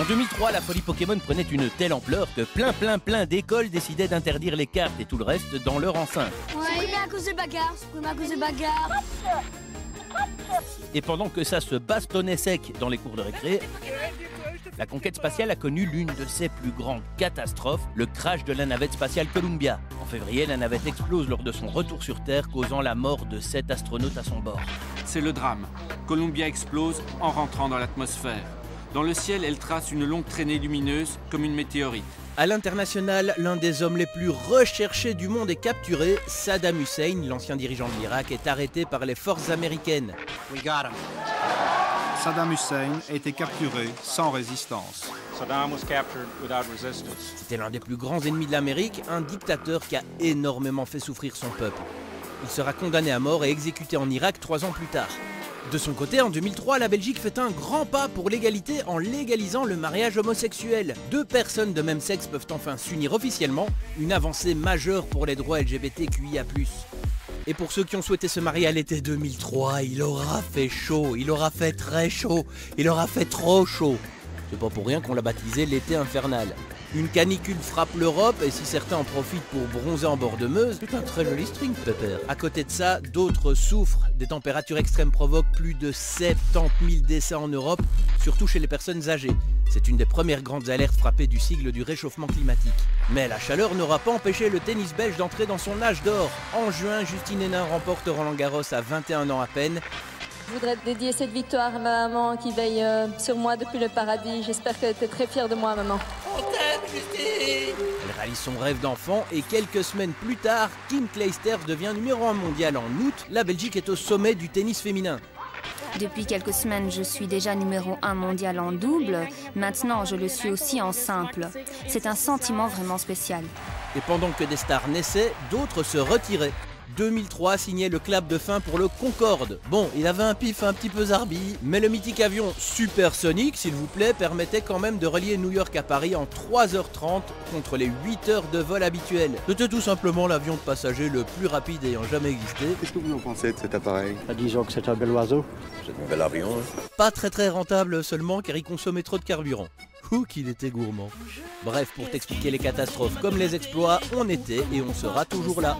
2003, la folie Pokémon prenait une telle ampleur que plein d'écoles décidaient d'interdire les cartes et tout le reste dans leur enceinte. Supprimé à cause de bagarres, Et pendant que ça se bastonnait sec dans les cours de récré, la conquête spatiale a connu l'une de ses plus grandes catastrophes, le crash de la navette spatiale Columbia. En février, la navette explose lors de son retour sur Terre, causant la mort de 7 astronautes à son bord. C'est le drame. Columbia explose en rentrant dans l'atmosphère. Dans le ciel, elle trace une longue traînée lumineuse comme une météorite. À l'international, l'un des hommes les plus recherchés du monde est capturé. Saddam Hussein, l'ancien dirigeant de l'Irak, est arrêté par les forces américaines. We got him. Saddam Hussein a été capturé sans résistance. Saddam was captured without resistance. C'était l'un des plus grands ennemis de l'Amérique, un dictateur qui a énormément fait souffrir son peuple. Il sera condamné à mort et exécuté en Irak 3 ans plus tard. De son côté, en 2003, la Belgique fait un grand pas pour l'égalité en légalisant le mariage homosexuel. 2 personnes de même sexe peuvent enfin s'unir officiellement, une avancée majeure pour les droits LGBTQIA+. Et pour ceux qui ont souhaité se marier à l'été 2003, il aura fait chaud, il aura fait très chaud, il aura fait trop chaud. C'est pas pour rien qu'on l'a baptisé l'été infernal. Une canicule frappe l'Europe et si certains en profitent pour bronzer en bord de Meuse, c'est un très joli string, pépère. À côté de ça, d'autres souffrent. Des températures extrêmes provoquent plus de 70 000 décès en Europe, surtout chez les personnes âgées. C'est une des premières grandes alertes frappées du sigle du réchauffement climatique. Mais la chaleur n'aura pas empêché le tennis belge d'entrer dans son âge d'or. En juin, Justine Hénin remporte Roland-Garros à 21 ans à peine. Je voudrais dédier cette victoire à ma maman qui veille sur moi depuis le paradis. J'espère qu'elle était très fière de moi, maman. On t'aime, Justine! Elle réalise son rêve d'enfant et quelques semaines plus tard, Kim Clijsters devient numéro 1 mondial en août. La Belgique est au sommet du tennis féminin. Depuis quelques semaines, je suis déjà numéro 1 mondial en double. Maintenant, je le suis aussi en simple. C'est un sentiment vraiment spécial. Et pendant que des stars naissaient, d'autres se retiraient. 2003 signait le clap de fin pour le Concorde. Bon, il avait un pif un petit peu zarbi, mais le mythique avion supersonique, s'il vous plaît, permettait quand même de relier New York à Paris en 3h30 contre les 8 heures de vol habituel. C'était tout simplement l'avion de passagers le plus rapide ayant jamais existé. Qu'est-ce que vous en pensez de cet appareil? Disons que c'est un bel oiseau. C'est un bel avion, hein. Pas très rentable seulement car il consommait trop de carburant. Ouh qu'il était gourmand. Bref, pour t'expliquer les catastrophes comme les exploits, on était et on sera toujours là.